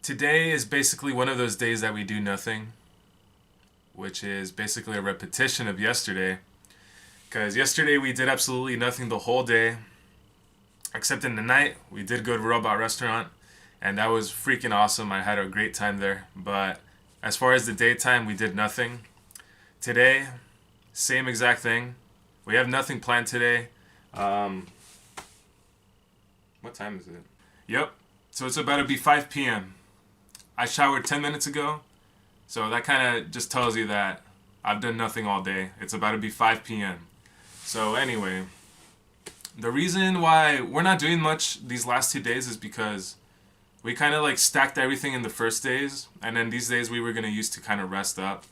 Today is basically one of those days that we do nothing, which is basically a repetition of yesterday. Because yesterday we did absolutely nothing the whole day, except in the night we did go to Robot Restaurant, and that was freaking awesome. I had a great time there. But as far as the daytime, we did nothing. Today, same exact thing. We have nothing planned today. Um, what time is it? Yep. So it's about to be 5 p.m. I showered 10 minutes ago, so that kind of just tells you that I've done nothing all day. It's about to be 5 p.m. So anyway, the reason why we're not doing much these last 2 days is because we kind of like stacked everything in the first days, and then these days we were going to use to kind of rest up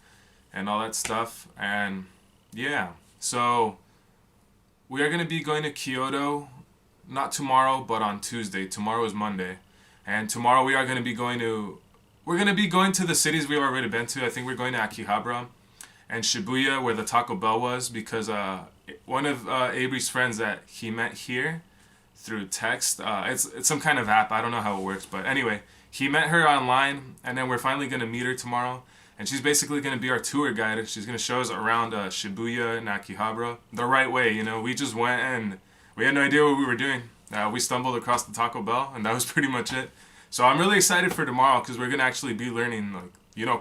and all that stuff. And yeah, so we are going to be going to Kyoto, not tomorrow, but on Tuesday. Tomorrow is Monday. And tomorrow we are going to be going to the cities we've already been to. I think we're going to Akihabara and Shibuya, where the Taco Bell was, because one of Avery's friends that he met here through text, it's some kind of app. I don't know how it works, but anyway, he met her online, and then we're finally going to meet her tomorrow. And she's basically going to be our tour guide. She's going to show us around Shibuya and Akihabara the right way. You know, we just went and we had no idea what we were doing. We stumbled across the Taco Bell, and that was pretty much it. So I'm really excited for tomorrow because we're gonna actually be learning, like,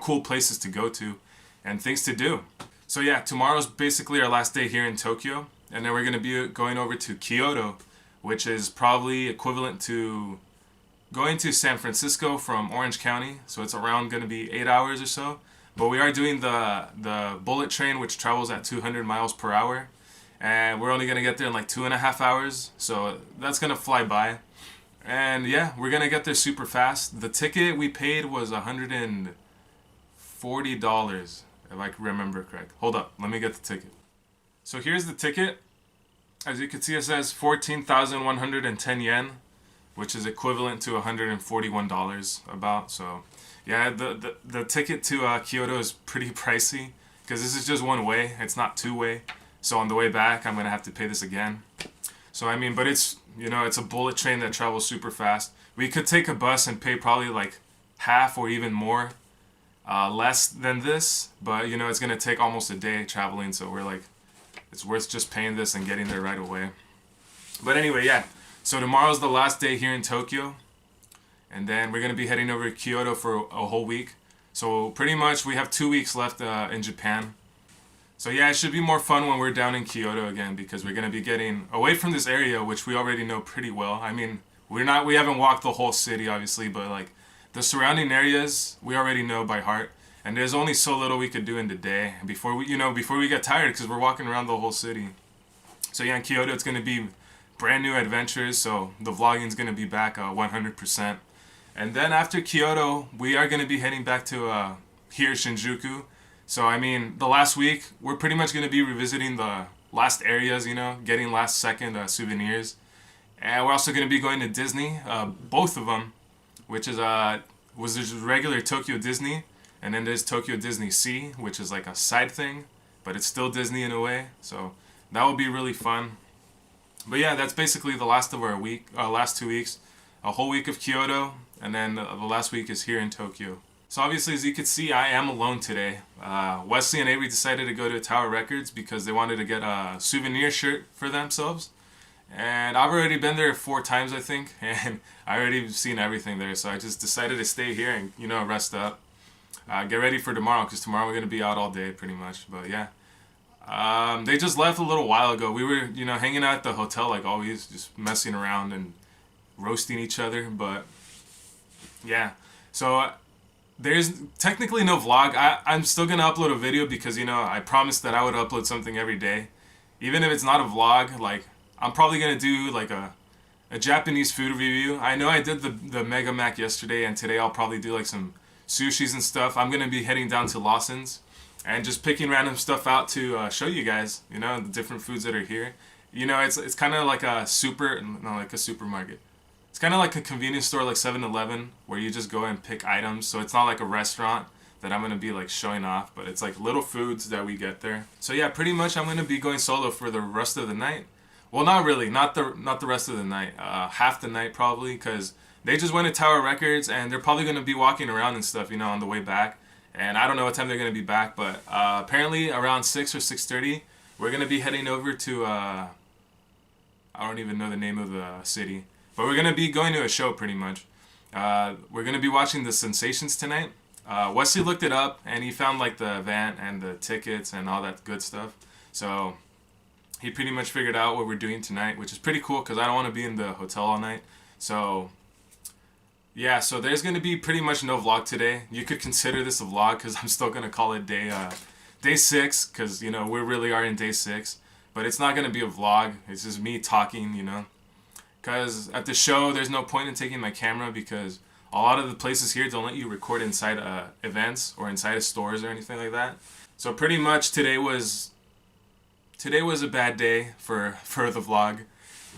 cool places to go to and things to do. So yeah, tomorrow's basically our last day here in Tokyo, and then we're gonna be going over to Kyoto, which is probably equivalent to going to San Francisco from Orange County. So it's around gonna be 8 hours or so. But we are doing the bullet train, which travels at 200 miles per hour, and we're only gonna get there in like 2.5 hours. So that's gonna fly by. And yeah, we're gonna get there super fast. The ticket we paid was $140, if I can remember correct. Hold up, let me get the ticket. So here's the ticket. As you can see, it says 14,110 yen, which is equivalent to $141 about. So yeah, the ticket to Kyoto is pretty pricey because this is just one way. It's not two-way. So on the way back, I'm gonna have to pay this again. So I mean, but it's a bullet train that travels super fast. We could take a bus and pay probably like half or even more, less than this. But it's gonna take almost a day traveling. So we're like, it's worth just paying this and getting there right away. But anyway, yeah. So tomorrow's the last day here in Tokyo, and then we're gonna be heading over to Kyoto for a whole week. So pretty much we have 2 weeks left in Japan. So yeah, it should be more fun when we're down in Kyoto again because we're gonna be getting away from this area, which we already know pretty well. I mean, we haven't walked the whole city obviously, but like the surrounding areas we already know by heart. And there's only so little we could do in the day before we get tired because we're walking around the whole city. So yeah, in Kyoto it's gonna be brand new adventures. So the vlogging's gonna be back 100%. And then after Kyoto, we are gonna be heading back to here Shinjuku. So I mean, the last week we're pretty much gonna be revisiting the last areas, getting last second souvenirs, and we're also gonna be going to Disney, both of them, which is was just regular Tokyo Disney, and then there's Tokyo Disney Sea, which is like a side thing, but it's still Disney in a way. So that will be really fun. But yeah, that's basically the last of our last 2 weeks, a whole week of Kyoto, and then the last week is here in Tokyo. So obviously, as you can see, I am alone today. Wesley and Avery decided to go to Tower Records because they wanted to get a souvenir shirt for themselves. And I've already been there 4 times, I think, and I already seen everything there. So I just decided to stay here and, rest up. Get ready for tomorrow because tomorrow we're going to be out all day pretty much. But yeah, they just left a little while ago. We were, hanging out at the hotel like always, just messing around and roasting each other. But yeah, so... there's technically no vlog. I'm still going to upload a video because, I promised that I would upload something every day. Even if it's not a vlog, like, I'm probably going to do, like, a Japanese food review. I know I did the Mega Mac yesterday, and today I'll probably do, like, some sushis and stuff. I'm going to be heading down to Lawson's and just picking random stuff out to show you guys, the different foods that are here. It's kind of like a supermarket. It's kind of like a convenience store like 7-Eleven where you just go and pick items. So it's not like a restaurant that I'm going to be like showing off, but it's like little foods that we get there. So yeah, pretty much I'm going to be going solo for the rest of the night. Well, not really, not the rest of the night. Half the night probably, because they just went to Tower Records, and they're probably going to be walking around and stuff, you know, on the way back. And I don't know what time they're going to be back, but apparently around 6 or 6:30, we're going to be heading over to, I don't even know the name of the city, but we're going to be going to a show pretty much. We're going to be watching The Sensations tonight. Wesley looked it up, and he found like the event and the tickets and all that good stuff. So he pretty much figured out what we're doing tonight, which is pretty cool because I don't want to be in the hotel all night. So yeah, so there's going to be pretty much no vlog today. You could consider this a vlog because I'm still going to call it day 6 because, you know, we really are in day 6. But it's not going to be a vlog. It's just me talking, you know. Because at the show, there's no point in taking my camera because a lot of the places here don't let you record inside events or inside of stores or anything like that. So pretty much today was a bad day for the vlog.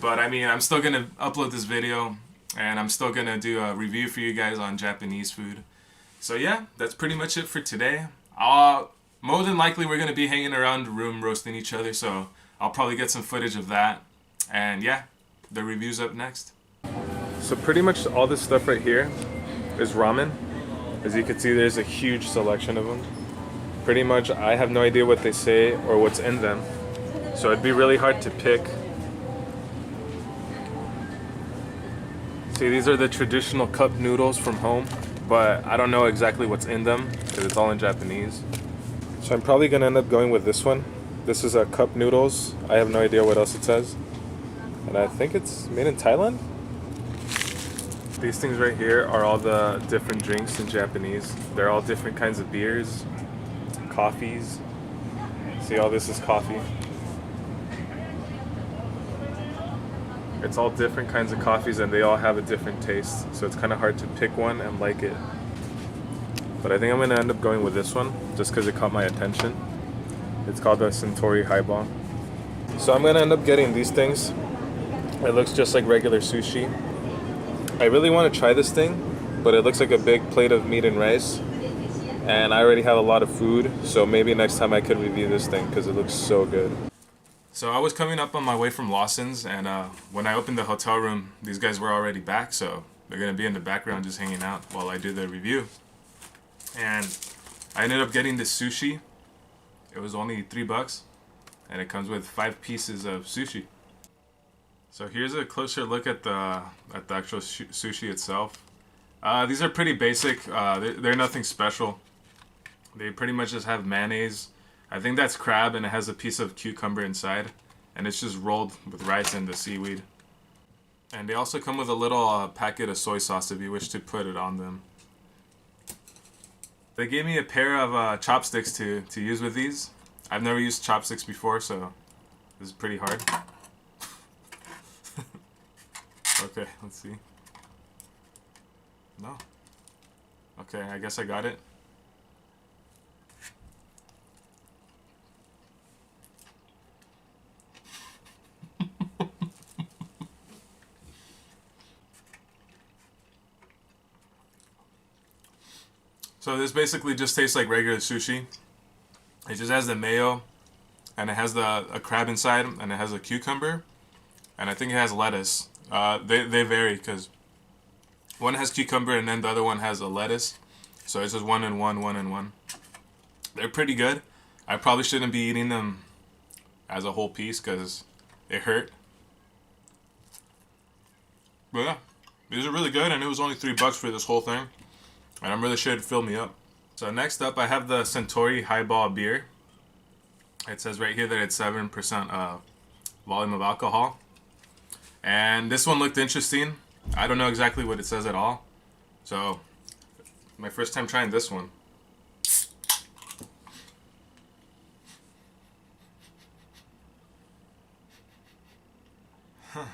But I mean, I'm still going to upload this video and I'm still going to do a review for you guys on Japanese food. So yeah, that's pretty much it for today. More than likely, we're going to be hanging around the room roasting each other. So I'll probably get some footage of that. And yeah, the review's up next. So pretty much all this stuff right here is ramen. As you can see, there's a huge selection of them. Pretty much, I have no idea what they say or what's in them. So it'd be really hard to pick. See, these are the traditional cup noodles from home, but I don't know exactly what's in them because it's all in Japanese. So I'm probably gonna end up going with this one. This is a cup noodles. I have no idea what else it says. And I think it's made in Thailand. These things right here are all the different drinks in Japanese. They're all different kinds of beers, coffees. See, all this is coffee. It's all different kinds of coffees and they all have a different taste. So it's kind of hard to pick one and like it. But I think I'm gonna end up going with this one just because it caught my attention. It's called the Suntory Highball. So I'm gonna end up getting these things. It looks just like regular sushi. I really want to try this thing, but it looks like a big plate of meat and rice. And I already have a lot of food, so maybe next time I could review this thing because it looks so good. So I was coming up on my way from Lawson's, and when I opened the hotel room, these guys were already back, so they're going to be in the background just hanging out while I do the review. And I ended up getting this sushi. It was only $3, and it comes with 5 pieces of sushi. So here's a closer look at the actual sushi itself. These are pretty basic. They're nothing special. They pretty much just have mayonnaise. I think that's crab, and it has a piece of cucumber inside, and it's just rolled with rice and the seaweed. And they also come with a little packet of soy sauce if you wish to put it on them. They gave me a pair of chopsticks to use with these. I've never used chopsticks before, so this is pretty hard. Okay, let's see. No. Okay, I guess I got it. So this basically just tastes like regular sushi. It just has the mayo, and it has a crab inside, and it has a cucumber, and I think it has lettuce. They vary because one has cucumber and then the other one has a lettuce. So it's just 1 and 1, 1 and 1. They're pretty good. I probably shouldn't be eating them as a whole piece because it hurt. But yeah, these are really good, and it was only $3 for this whole thing. And I'm really sure it filled me up. So next up, I have the Suntory Highball beer. It says right here that it's 7% volume of alcohol. And this one looked interesting. I don't know exactly what it says at all. So, my first time trying this one. Huh.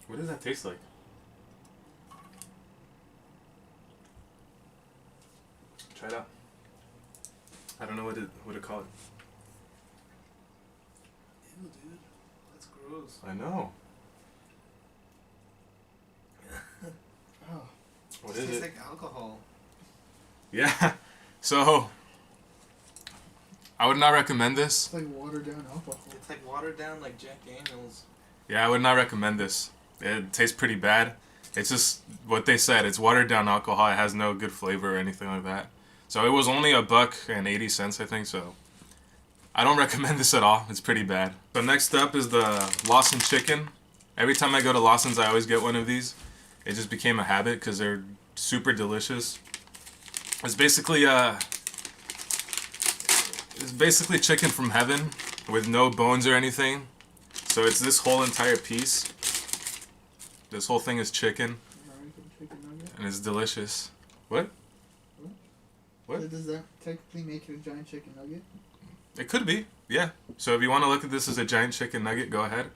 What does that taste like? Try it out. I don't know what to call it. Ew, dude. That's gross. I know. Oh. What It is tastes it? like alcohol. Yeah. So I would not recommend this. It's like watered down alcohol. It's like watered down like Jack Daniels. Yeah, I would not recommend this. It tastes pretty bad. It's just what they said. It's watered down alcohol. It has no good flavor or anything like that. So it was only $1.80, I think. So I don't recommend this at all. It's pretty bad. So next up is the Lawson chicken. Every time I go to Lawson's, I always get one of these. It just became a habit because they're super delicious. It's basically chicken from heaven with no bones or anything. So it's this whole entire piece. This whole thing is chicken, American chicken nugget. and it's delicious. What? What? So does that technically make it a giant chicken nugget? It could be, yeah. So if you want to look at this as a giant chicken nugget, go ahead.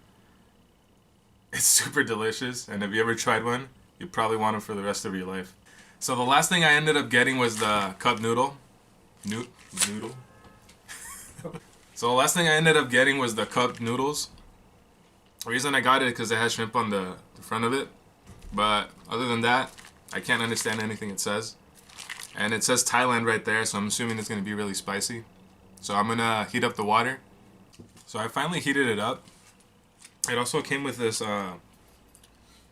It's super delicious, and if you ever tried one, you probably want them for the rest of your life. So the last thing I ended up getting was the cup noodle. Noodle? So the last thing I ended up getting was the cup noodles. The reason I got it is because it has shrimp on the front of it. But other than that, I can't understand anything it says. And it says Thailand right there, so I'm assuming it's going to be really spicy. So I'm going to heat up the water. So I finally heated it up. It also came with this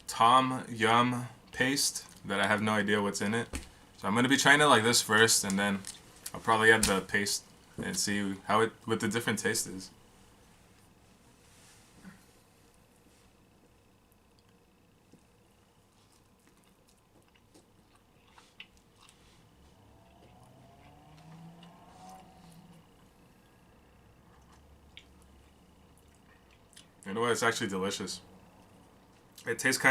Tom Yum paste that I have no idea what's in it. So I'm going to be trying it like this first, and then I'll probably add the paste and see what the different taste is. You know what? It's actually delicious. It tastes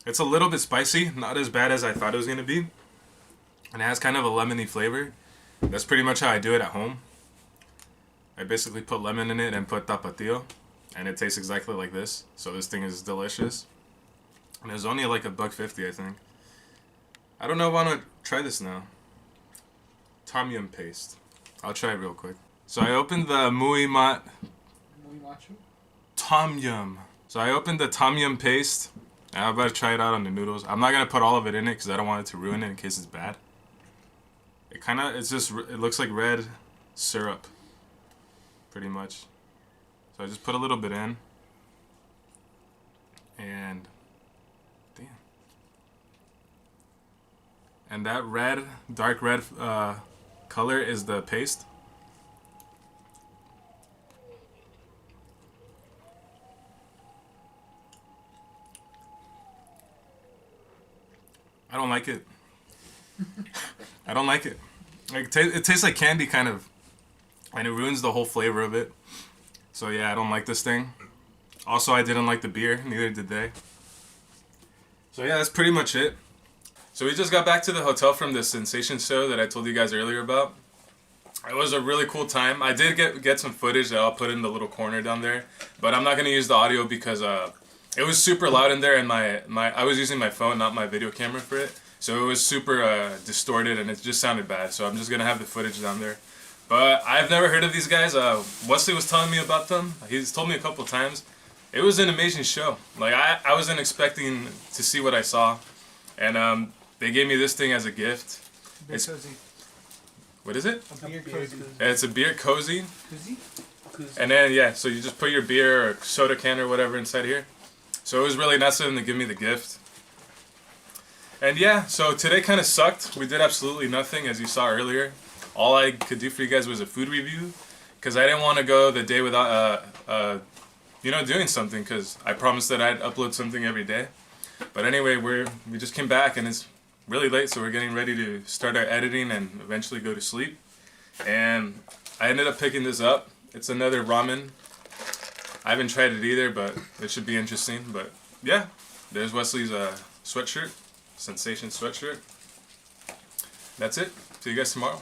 it's a little bit spicy, not as bad as I thought it was going to be. And it has kind of a lemony flavor. That's pretty much how I do it at home. I basically put lemon in it and put tapatio. And it tastes exactly like this. So this thing is delicious. And it was only like $1.50, I think. I don't know if I want to try this now. Tom Yum paste. I'll try it real quick. So I opened the Muy Macho. Tom Yum. So I opened the Tom Yum paste. And I'm about to try it out on the noodles. I'm not going to put all of it in it because I don't want it to ruin it in case it's bad. It looks like red syrup. Pretty much. So I just put a little bit in. And damn. And that red, dark red color is the paste. I don't like it. I don't like it. Like it tastes like candy kind of. And it ruins the whole flavor of it. So yeah, I don't like this thing. Also, I didn't like the beer. Neither did they. So yeah, that's pretty much it. So we just got back to the hotel from the Sensation show that I told you guys earlier about. It was a really cool time. I did get some footage that I'll put in the little corner down there. But I'm not going to use the audio because it was super loud in there, and I was using my phone, not my video camera for it. So it was super distorted, and it just sounded bad. So I'm just going to have the footage down there. But I've never heard of these guys. Wesley was telling me about them. He's told me a couple times. It was an amazing show. Like I wasn't expecting to see what I saw. And they gave me this thing as a gift. Beer cozy. What is it? A beer cozy. It's a beer cozy. Cozy? And then, yeah, so you just put your beer or soda can or whatever inside here. So it was really nice of them to give me the gift. And yeah, so today kind of sucked. We did absolutely nothing, as you saw earlier. All I could do for you guys was a food review, because I didn't want to go the day without, doing something, because I promised that I'd upload something every day. But anyway, we just came back, and it's really late, so we're getting ready to start our editing and eventually go to sleep. And I ended up picking this up. It's another ramen. I haven't tried it either, but it should be interesting. But yeah, there's Wesley's sweatshirt, Sensation sweatshirt. That's it. See you guys tomorrow.